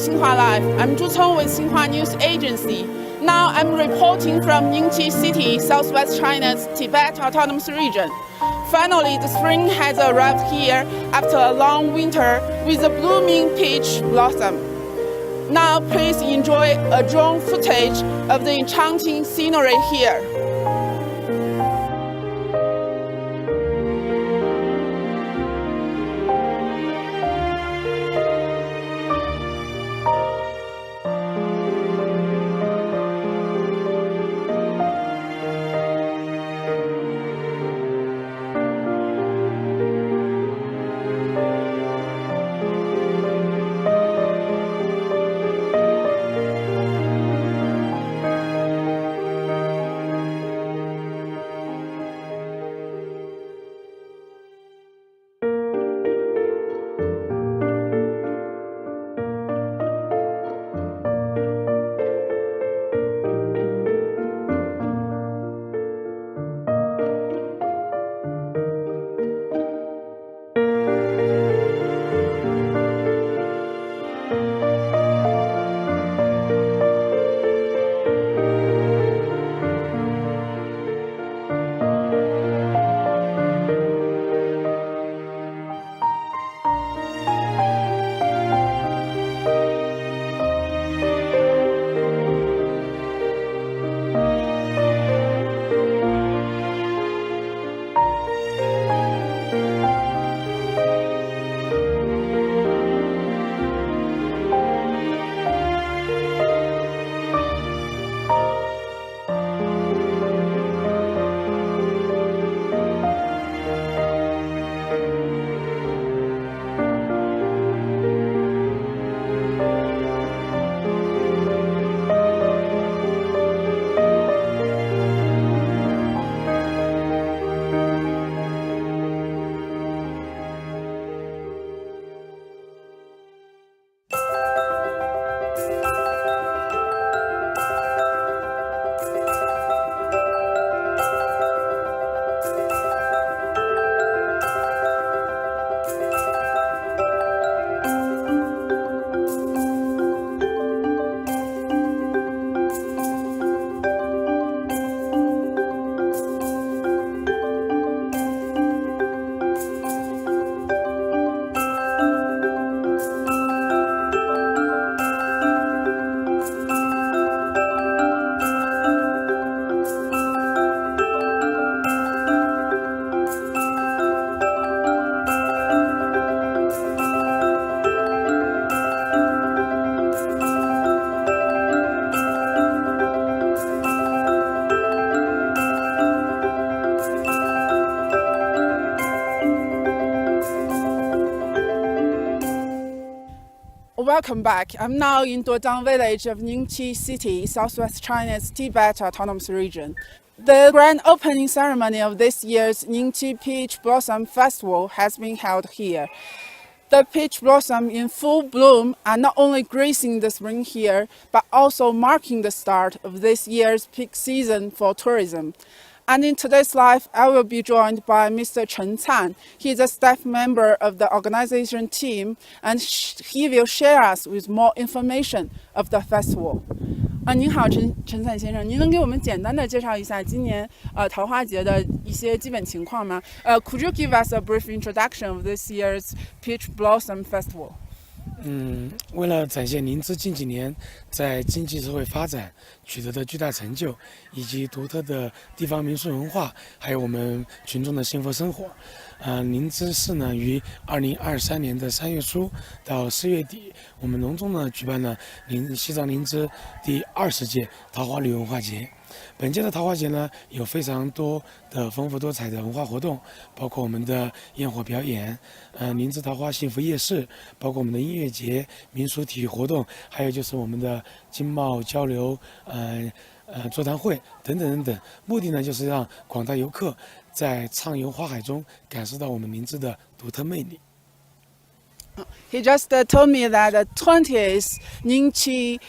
Xinhua Live. I'm Zhu Cong with Xinhua News Agency. Now I'm reporting from Nyingchi City, southwest China's Tibet Autonomous Region. Finally, the spring has arrived here after a long winter with a blooming peach blossom. Now please enjoy a drone footage of the enchanting scenery here. Welcome back. I'm now in Duodang village of Nyingchi City, southwest China's Tibet Autonomous Region. The grand opening ceremony of this year's Nyingchi Peach Blossom Festival has been held here. The peach blossom in full bloom are not only gracing the spring here, but also marking the start of this year's peak season for tourism. And in today's live, I will be joined by Mr. Chen Can. He is a staff member of the organization team, and he will share us with more information of the festival. 您好，陈灿先生，您能给我们简单的介绍一下今年桃花节的一些基本情况吗？Could you give us a brief introduction of this year's Peach Blossom Festival? 为了展现宁芝近几年在经济社会发展取得的巨大成就，以及独特的地方民俗文化，还有我们群众的幸福生活，宁芝市呢于2023年的3月初到4月底，我们隆重的举办了西藏宁芝第20届桃花旅文化节。本届的桃花节呢，有非常多的丰富多彩的文化活动，包括我们的焰火表演，宁芝桃花幸福夜市，包括我们的音乐节、民俗体育活动，还有就是我们的经贸交流，座谈会等等等等。目的呢，就是让广大游客在畅游花海中感受到我们宁芝的独特魅力。He just told me that the 20th Nyingchi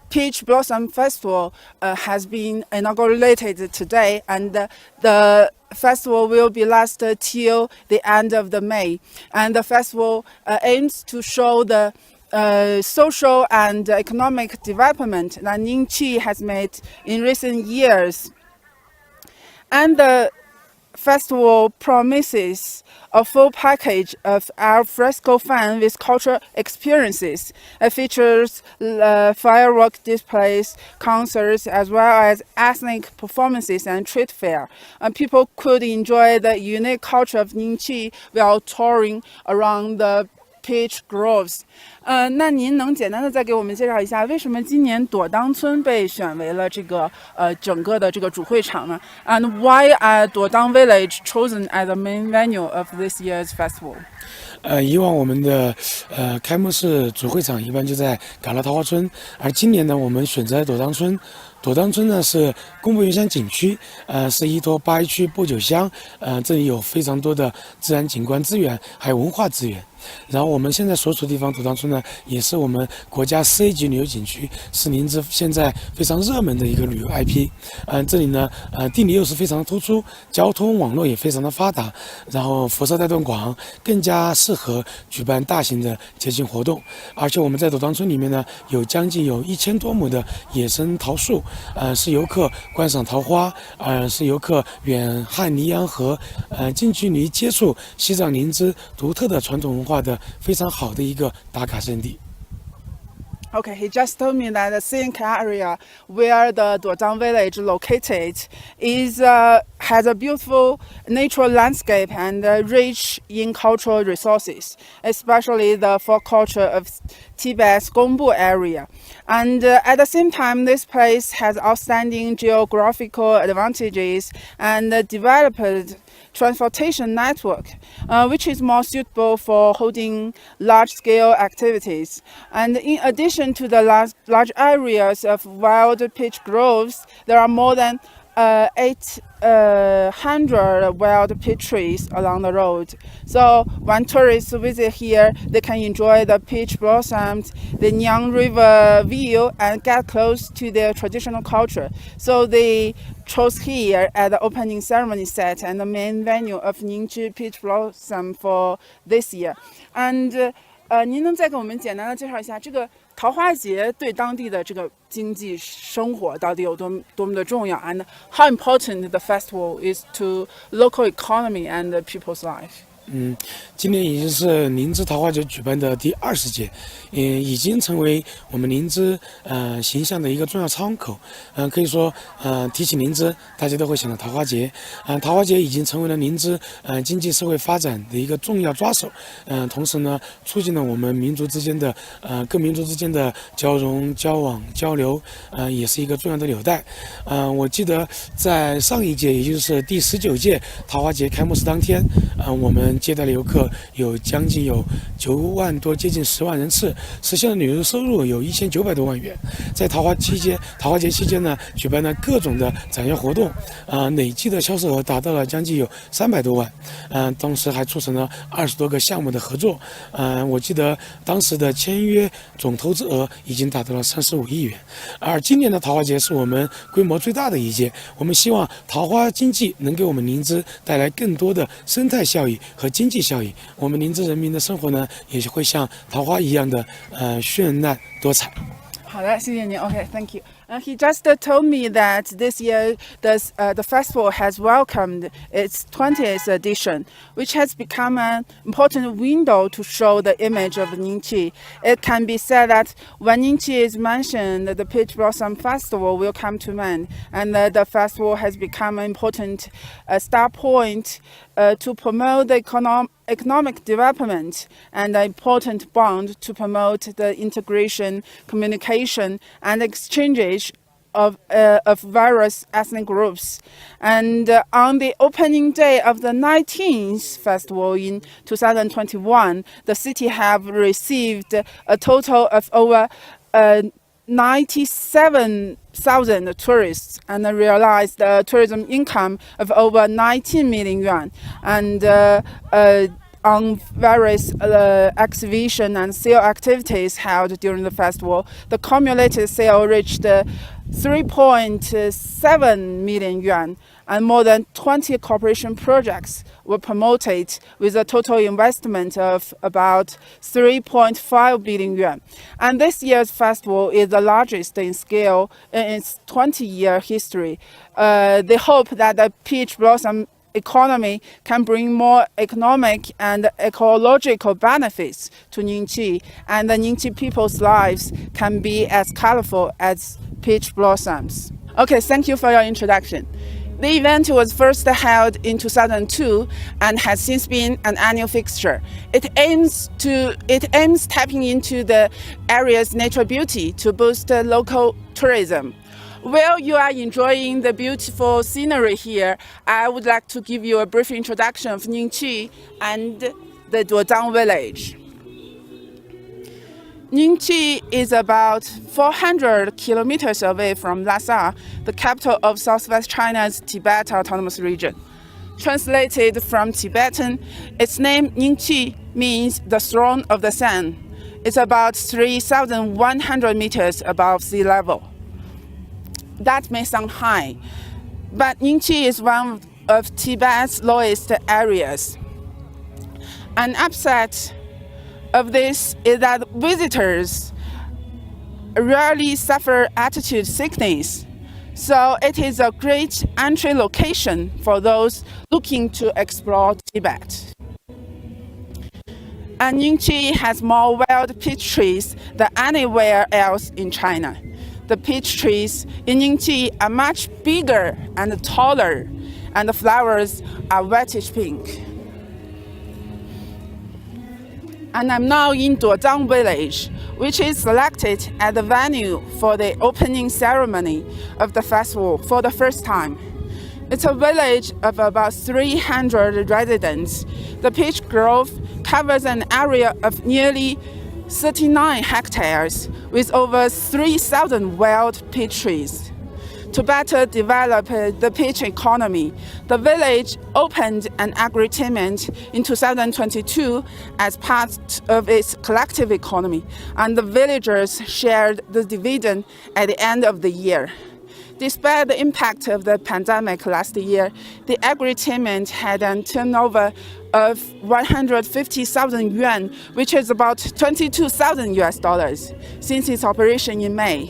Peach Blossom Festival has been inaugurated today, and the festival will be last till the end of the May. And the festival aims to show the social and economic development that Nyingchi has made in recent years. And the festival promises a full package of al fresco fun with cultural experiences. It features firework displays, concerts, as well as ethnic performances and trade fair. And people could enjoy the unique culture of Nyingchi while touring around the peach groves. 那您能简单的再给我们介绍一下，为什么今年朵当村被选为了这个整个的这个主会场呢？ And why are Dodang Village chosen as the main venue of this year's festival? 以往我们的开幕式主会场一般就在嘎拉桃花村，而今年呢，我们选择朵当村。朵当村呢是宫博园乡景区，是依托八一区波九乡，这里有非常多的自然景观资源，还有文化资源。然后我们现在所处的地方，朵当村呢，也是我们国家4A 级旅游景区，是林芝现在非常热门的一个旅游 IP。这里呢，地理又是非常突出，交通网络也非常的发达，然后辐射带动广，更加适合举办大型的节庆活动。而且我们在朵当村里面呢，有将近1000多亩的野生桃树，是游客观赏桃花，是游客远汉黎阳河，近距离接触西藏林芝独特的传统文化的非常好的一个打卡胜地。Okay, he just told me that the scenic area where the Dodang village located has a beautiful natural landscape and rich in cultural resources, especially the folk culture of Tibet's Gongbu area. And at the same time, this place has outstanding geographical advantages and developed transportation network, which is more suitable for holding large-scale activities. And in addition to the large areas of wild peach groves, there are more than 800 wild peach trees along the road. So when tourists visit here, they can enjoy the peach blossoms, the Nyang River view, and get close to their traditional culture. So they chose here at the opening ceremony set and the main venue of Nyingchi Peach Blossom for this year. And 您能再给我们简单的介绍一下这个桃花节对当地的这个经济生活到底有多么的重要 and how important the festival is to local economy and the people's life? 今年已经是林芝桃花节举办的第20届，已经成为我们林芝形象的一个重要窗口。可以说，提起林芝，大家都会想到桃花节。桃花节已经成为了林芝经济社会发展的一个重要抓手。同时呢，促进了我们民族之间的各民族之间的交融、交往、交流，也是一个重要的纽带。我记得在上一届，也就是第19届桃花节开幕式当天，我们接待的游客有将近9万多，接近10万人次，实现了旅游收入有1900多万元。在桃花节期间呢，举办了各种的展销活动，累计的销售额达到了将近有300多万。当时还促成了20多个项目的合作。我记得当时的签约总投资额已经达到了35亿元。而今年的桃花节是我们规模最大的一届，我们希望桃花经济能给我们林芝带来更多的生态效益和经济效益，我们林芝人民的生活呢，也会像桃花一样的绚烂多彩。好的，谢谢您。Okay, thank you. He just told me that this year the festival has welcomed its 20th edition, which has become an important window to show the image of Nyingchi. It can be said that when Nyingchi is mentioned, the Peach Blossom Festival will come to mind, and the festival has become an important start point to promote the economic development and an important bond to promote the integration, communication, and exchanges of various ethnic groups. And on the opening day of the 19th festival in 2021, the city have received a total of over 97,000 tourists and realized a tourism income of over 19 million yuan. And on various exhibition and sale activities held during the festival, the cumulative sale reached 3.7 million yuan, and more than 20 cooperation projects were promoted with a total investment of about 3.5 billion yuan. And this year's festival is the largest in scale in its 20-year history. They hope that the peach blossom economy can bring more economic and ecological benefits to Nyingchi, and the Nyingchi people's lives can be as colorful as peach blossoms. Okay, thank you for your introduction. The event was first held in 2002 and has since been an annual fixture. It aims tapping into the area's natural beauty to boost local tourism. While you are enjoying the beautiful scenery here, I would like to give you a brief introduction of Nyingchi and the Duozhang village. Nyingchi is about 400 kilometers away from Lhasa, the capital of southwest China's Tibet Autonomous Region. Translated from Tibetan, its name Nyingchi means the throne of the sun. It's about 3,100 meters above sea level. That may sound high, but Nyingchi is one of Tibet's lowest areas. An upset of this is that visitors rarely suffer altitude sickness, so it is a great entry location for those looking to explore Tibet. And Nyingchi has more wild peach trees than anywhere else in China. The peach trees in Nyingchi are much bigger and taller, and the flowers are whitish pink. And I'm now in Duozhang village, which is selected as the venue for the opening ceremony of the festival for the first time. It's a village of about 300 residents. The peach grove covers an area of nearly 39 hectares with over 3,000 wild peach trees. To better develop the peach economy, the village opened an agri-tenement in 2022 as part of its collective economy, and the villagers shared the dividend at the end of the year. Despite the impact of the pandemic last year, the agri-tenement had a turnover of 150,000 yuan, which is about 22,000 US dollars, since its operation in May.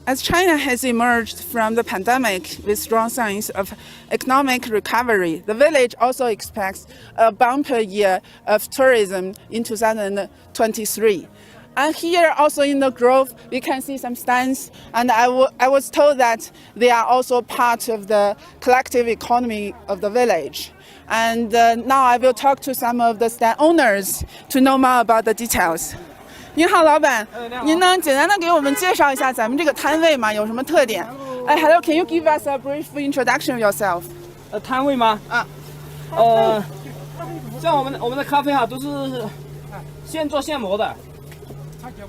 As China has emerged from the pandemic with strong signs of economic recovery, the village also expects a bumper year of tourism in 2023. And here also in the grove, we can see some stands, and I was told that they are also part of the collective economy of the village. And now I will talk to some of the stand owners to know more about the details. 您好，老板，您能简单的给我们介绍一下咱们这个摊位吗？有什么特点？Hello, can you give us a brief introduction of yourself? 摊位吗？啊，像我们的咖啡哈都是现做现磨的。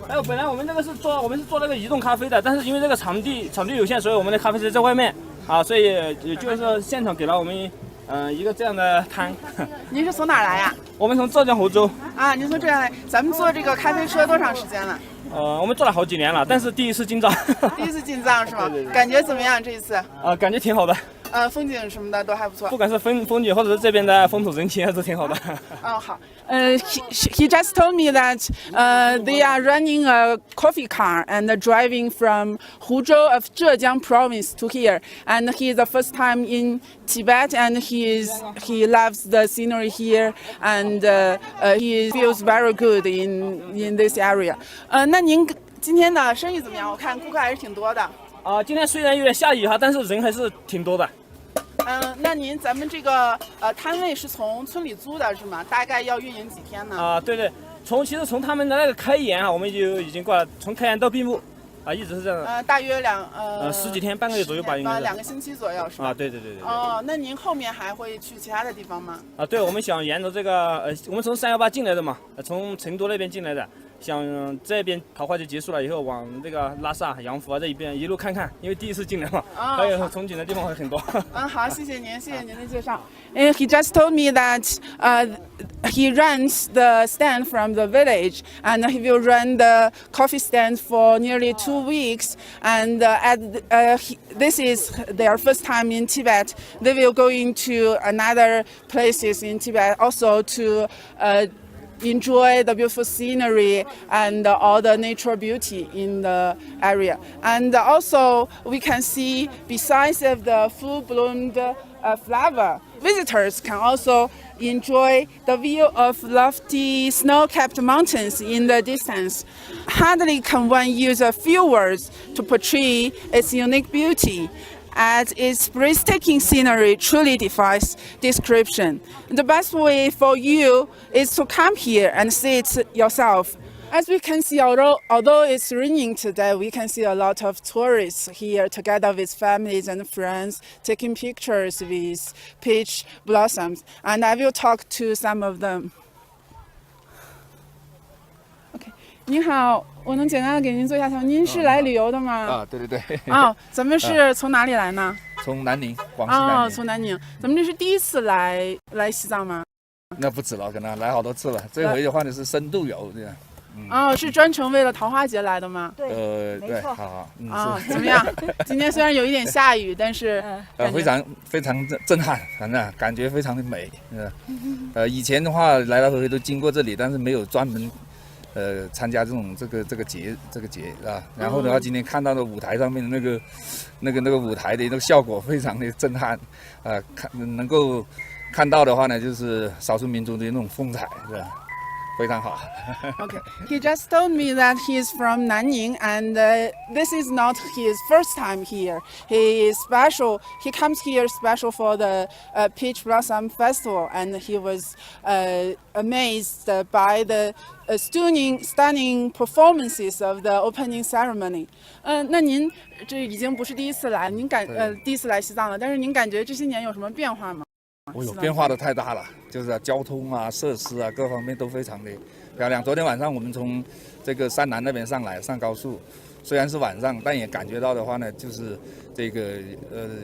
还有本来我们是做那个移动咖啡的，但是因为这个场地有限，所以我们的咖啡机在外面啊，所以也就是现场给了我们一个这样的摊。您是从哪儿来呀？我们从浙江湖州。啊，您从浙江来，咱们做这个咖啡车多长时间了？我们做了好几年了，但是第一次进藏。第一次进藏是吧？对对对。感觉怎么样这一次？感觉挺好的。风景什么的都还不错。不管是风景或者是这边的风土人情，都挺好的。好。He just told me that they are running a coffee car and driving from Huzhou of Zhejiang province to here, and he is the first time in Tibet, and he loves the scenery here, and he feels very good in this area. 那您今天的生意怎么样？我看顾客还是挺多的。今天虽然有点下雨哈，但是人还是挺多的。那咱们这个摊位是从村里租的是吗？大概要运营几天呢？对对，其实从他们的那个开园啊，我们就已经过了，从开园到闭幕一直是这样的。大约十几天，半个月左右吧，应该是。2个星期左右是吧？对。那您后面还会去其他的地方吗？对，我们想沿着这个我们从318进来的嘛，从成都那边进来的，想这边桃花节结束了以后，往这个拉萨、羊湖啊这一边一路看看，因为第一次进来嘛，还有憧憬的地方会很多。好，谢谢您的介绍。And he just told me that he runs the stand from the village, and he will run the coffee stand for nearly 2 weeks. And this is their first time in Tibet. They will go into another places in Tibet also to enjoy the beautiful scenery and all the natural beauty in the area. And also we can see, besides of the full-bloomed flower, visitors can also enjoy the view of lofty snow-capped mountains in the distance. Hardly can one use a few words to portray its unique beauty, as its breathtaking scenery truly defies description. The best way for you is to come here and see it yourself. As we can see, although it's raining today, we can see a lot of tourists here together with families and friends taking pictures with peach blossoms. And I will talk to some of them. Okay. 您好，我能简单的给您做一下采访。您是来旅游的吗？对对对。咱们是从哪里来呢？从南宁，广西南宁。从南宁。咱们这是第一次来西藏吗？那不止了，可能来好多次了。这回的话呢是深度游这样。是专程为了桃花节来的吗？对，没错。好。怎么样？今天虽然有一点下雨，但是非常震撼，反正感觉非常的美。以前的话来来回回都经过这里，但是没有专门参加这个节啊。然后的话，今天看到的舞台上面的那个舞台的那个效果非常的震撼，能够看到的话呢，就是少数民族的那种风采，是吧？非常好。Okay, he just told me that he is from Nanning, and this is not his first time here. He is special. He comes here special for the Peach Blossom Festival, and he was amazed by the stunning performances of the opening ceremony. 那您这已经不是第一次来，第一次来西藏了，但是您感觉这些年有什么变化吗？变化的太大了，就是交通啊、设施啊各方面都非常的漂亮。昨天晚上我们从这个山南那边上高速，虽然是晚上，但也感觉到的话呢，就是这个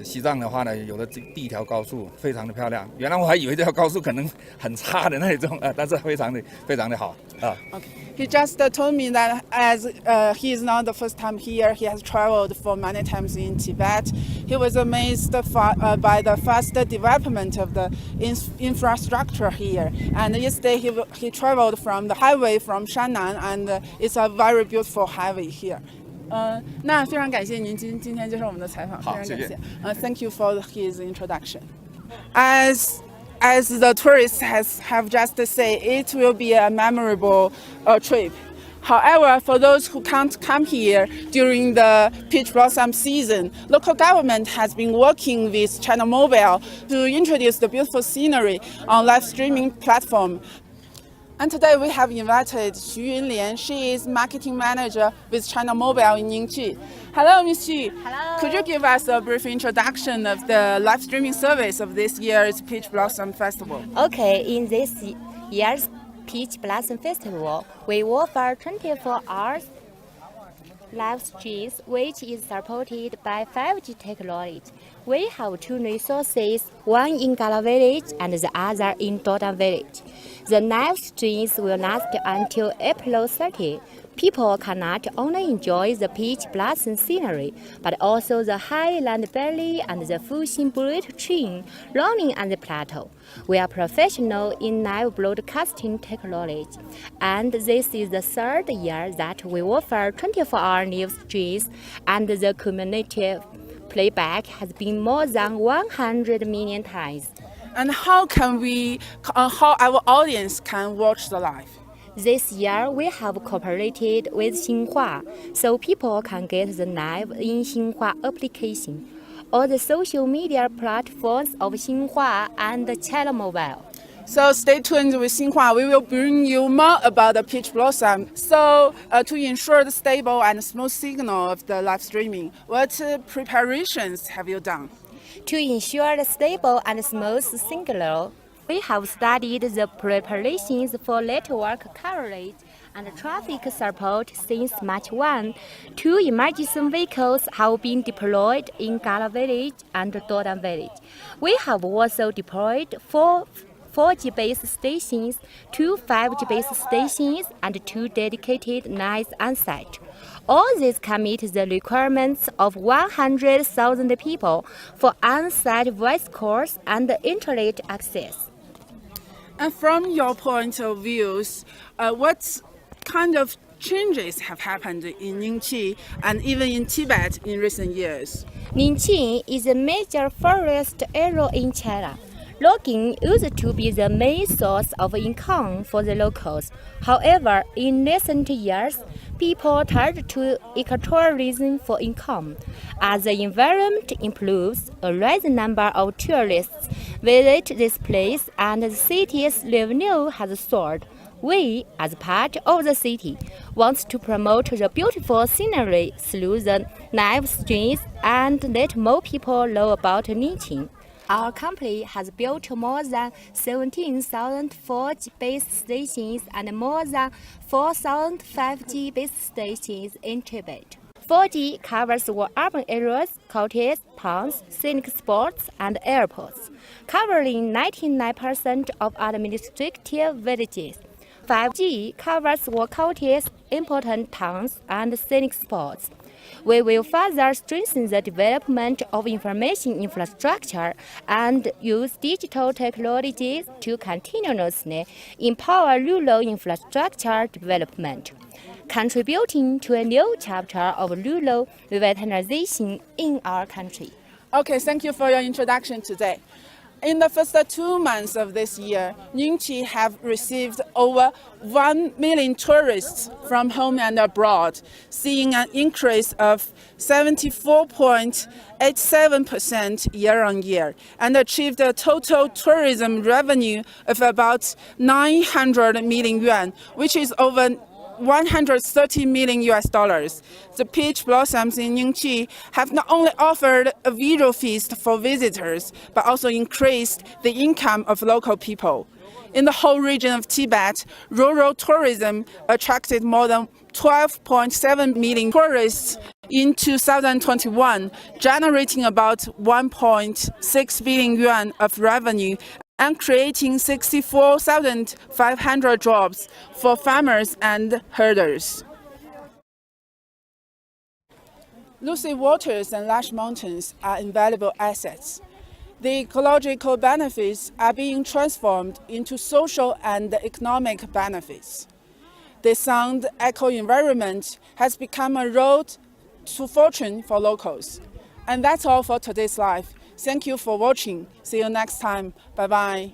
西藏的话呢，有了第一条高速，非常的漂亮。原来我还以为这条高速可能很差的那种但是非常的好啊。Okay. He just told me that as he is not the first time here, he has traveled for many times in Tibet. He was amazed by the fast development of the infrastructure here. And yesterday he traveled from the highway from Shannan, and it's a very beautiful highway here. 那非常感谢您今天接受我们的采访，非常感谢。Thank you for his introduction. As the tourists have just said, it will be a memorable trip. However, for those who can't come here during the peach blossom season, local government has been working with China Mobile to introduce the beautiful scenery on live streaming platform. And today we have invited Xu Yunlian. She is marketing manager with China Mobile in Nyingchi. Hello, Ms. Xu. Hello. Could you give us a brief introduction of the live streaming service of this year's Peach Blossom Festival? Okay, in this year's Peach Blossom Festival, we offer 24 hours live streams, which is supported by 5G technology. We have two resources, one in Gala Village and the other in Dodan Village. The live streams will last until April 30. People can not only enjoy the peach blossom scenery, but also the highland valley and the Fuxing bullet train running on the plateau. We are professional in live broadcasting technology, and this is the third year that we offer 24-hour live streams, and the cumulative playback has been more than 100 million times. And how our audience can watch the live? This year, we have cooperated with Xinhua, so people can get the live in Xinhua application or the social media platforms of Xinhua and China Mobile. So stay tuned with Xinhua. We will bring you more about the peach blossom. So to ensure the stable and smooth signal of the live streaming, what preparations have you done? To ensure the stable and smooth signal, we have studied the preparations for network coverage and traffic support since March 1. 2 emergency vehicles have been deployed in Gala Village and Dodan Village. We have also deployed 4G base stations, 2 5G base stations, and 2 dedicated nights on site. All these can meet the requirements of 100,000 people for on-site voice calls and internet access. And from your point of views, what kind of changes have happened in Nyingchi and even in Tibet in recent years? Nyingchi is a major forest area in China. Logging used to be the main source of income for the locals. However, in recent years, people turned to ecotourism for income. As the environment improves, a rising number of tourists visit this place and the city's revenue has soared. We, as part of the city, want to promote the beautiful scenery through the live streams and let more people know about Nyingchi. Our company has built more than 17,000 4G base stations and more than 4,000 5G base stations in Tibet. 4G covers all urban areas, counties, towns, scenic spots, and airports, covering 99% of administrative villages. 5G covers all counties, important towns, and scenic spots. We will further strengthen the development of information infrastructure and use digital technologies to continuously empower rural infrastructure development, contributing to a new chapter of rural revitalization in our country. Okay, thank you for your introduction today. In the first 2 months of this year, Nyingchi have received over 1 million tourists from home and abroad, seeing an increase of 74.87% year-on-year, and achieved a total tourism revenue of about 900 million yuan, which is over $130 million. The peach blossoms in Nyingchi have not only offered a visual feast for visitors, but also increased the income of local people. In the whole region of Tibet, rural tourism attracted more than 12.7 million tourists in 2021, generating about 1.6 billion yuan of revenue and creating 64,500 jobs for farmers and herders. Lucid waters and lush mountains are invaluable assets. The ecological benefits are being transformed into social and economic benefits. The sound eco-environment has become a road to fortune for locals. And that's all for today's live. Thank you for watching. See you next time. Bye-bye.